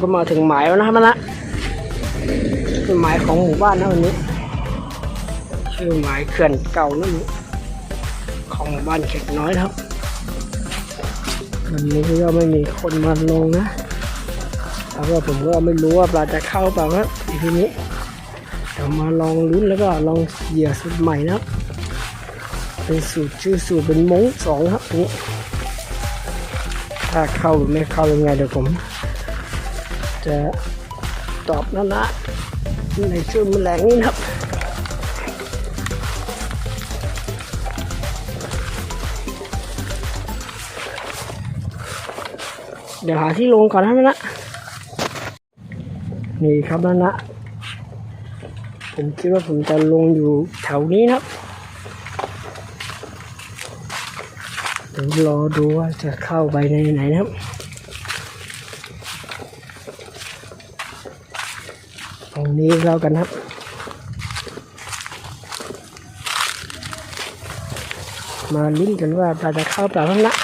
ก็มาถึงหมายแล้วนะครับนะหมายของหมู่บ้านนะวันนี้ชื่อหมายเขื่อนเก่านั่นของหมู่บ้านเข็กน้อยครับวันนี้ก็ไม่มีคนมาลงนะแล้วก็ผมก็ไม่รู้ว่าปลาจะเข้าเปล่าครับทีนี้เดี๋ยวมาลองลุ้นแล้วก็ลองเหยื่อสูตรใหม่นะครับเป็นสูตรชื่อสูตรเป็นม้งสองครับนี้ถ้าเข้าหรือไม่เข้ายังไงเดี๋ยวผมจะตอบนะในช่วงแมลงนี้ครับเดี๋ยวหาที่ลงก่อนนะนี่ครับนะผมคิดว่าผมจะลงอยู่แถวนี้นะครับเดี๋ยวรอดูว่าจะเข้าไปในไหนนะครับตรงนี้แล้วกันครับมาลุ้นกันว่าปลาจะเข้าเปล่านะครั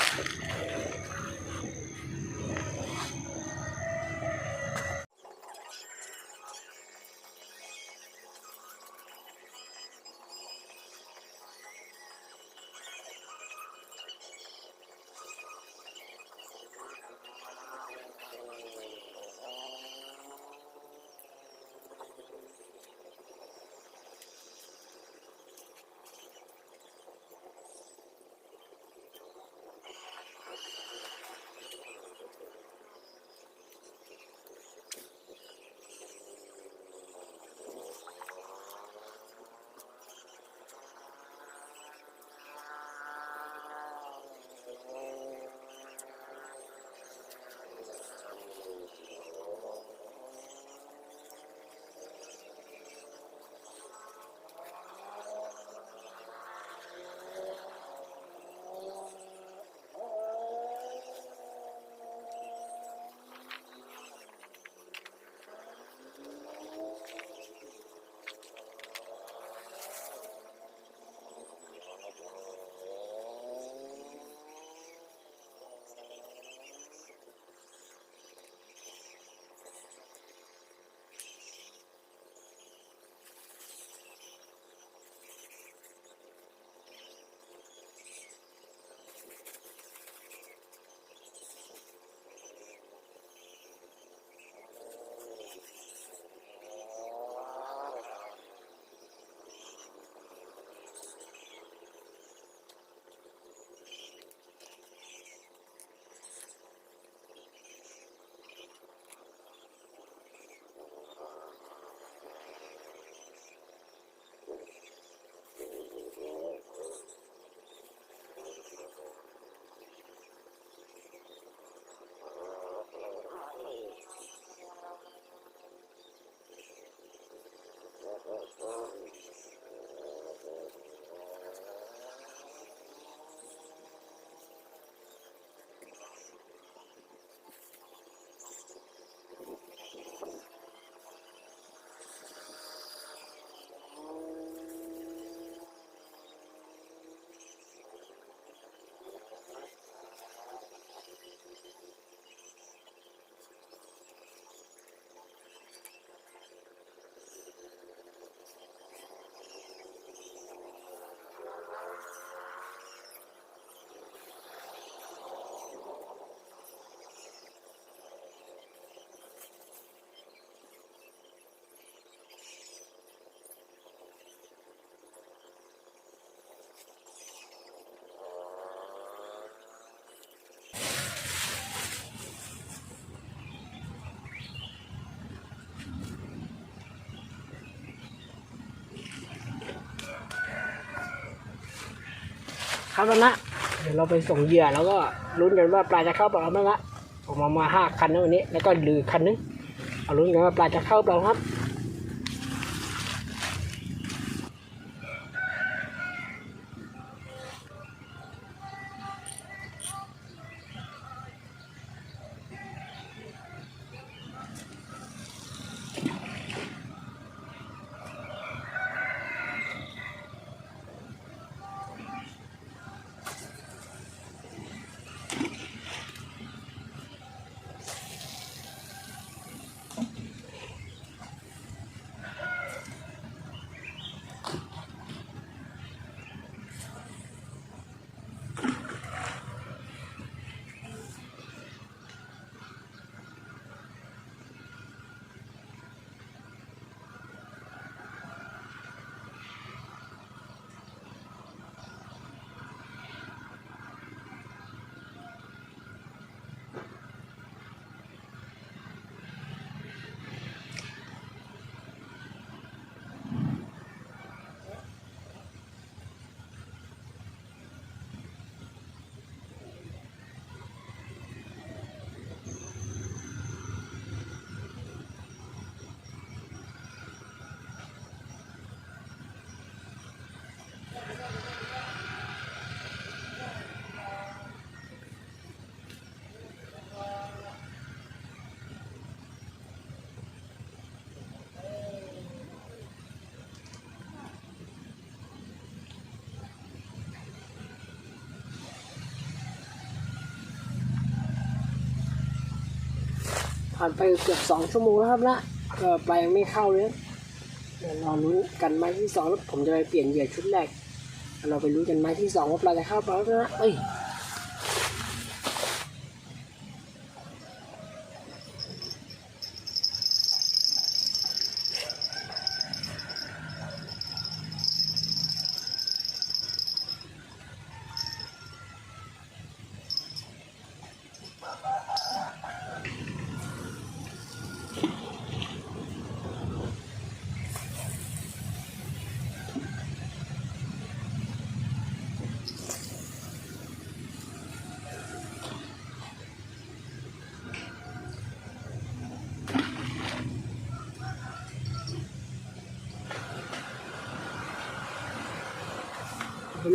บนะเดี๋ยวเราไปส่งเหยื่อแล้วก็ลุ้นกันว่าปลาจะเข้าเปล่าครับนะผมมา5 คันนะวันนี้แล้วก็เหลือคันนึงเอาลุ้นกันว่าปลาจะเข้าเปล่าครับ ผ่านไปเกือบ2 ชั่วโมงแล้วครับนะก็ปลายังไม่เข้าเลยเดี๋ยวรอลุ้นกันไม้ที่2แล้วผมจะไปเปลี่ยนเหยื่อชุดแรกเราไปลุ้นกันไม้ที่2ว่าปลาจะเข้าเปล่านะ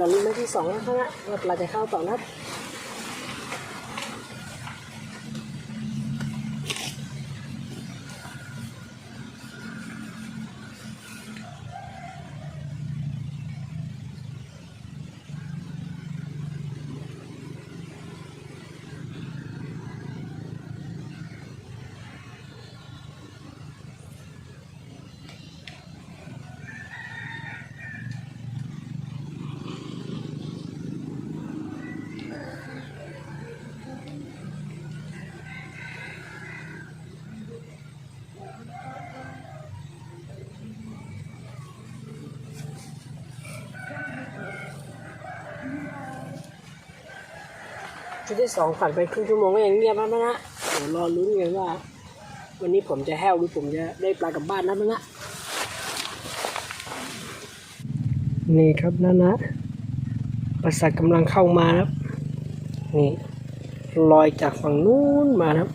เราลุ้นไม้ที่2แล้วนะว่าปลาจะเข้าเปล่านะชุดที่2ผ่านไปครึ่งชั่วโมงก็ยังเงียบมากนะเดี๋ยวรอลุ้นกันว่าวันนี้ผมจะแห้วหรือผมจะได้ปลากลับบ้านนะนี่ครับนะปลาสักกำลังเข้ามาครับนี่ลอยจากฝั่งนู้นมาครับ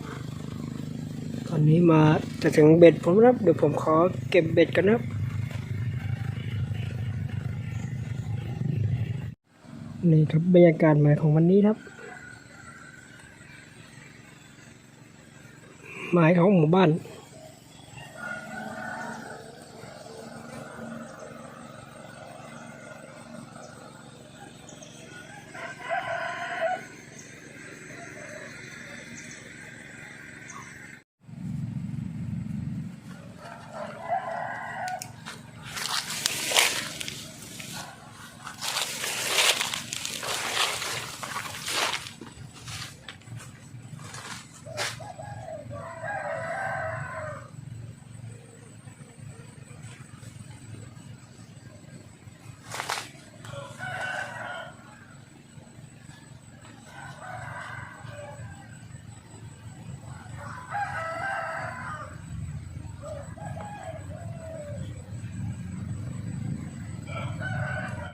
ตอนนี้มาจะถึงเบ็ดผมครับเดี๋ยวผมขอเก็บเบ็ดกันครับนี่ครับบรรยากาศใหม่ของวันนี้ครับหมายของหมู่บ้าน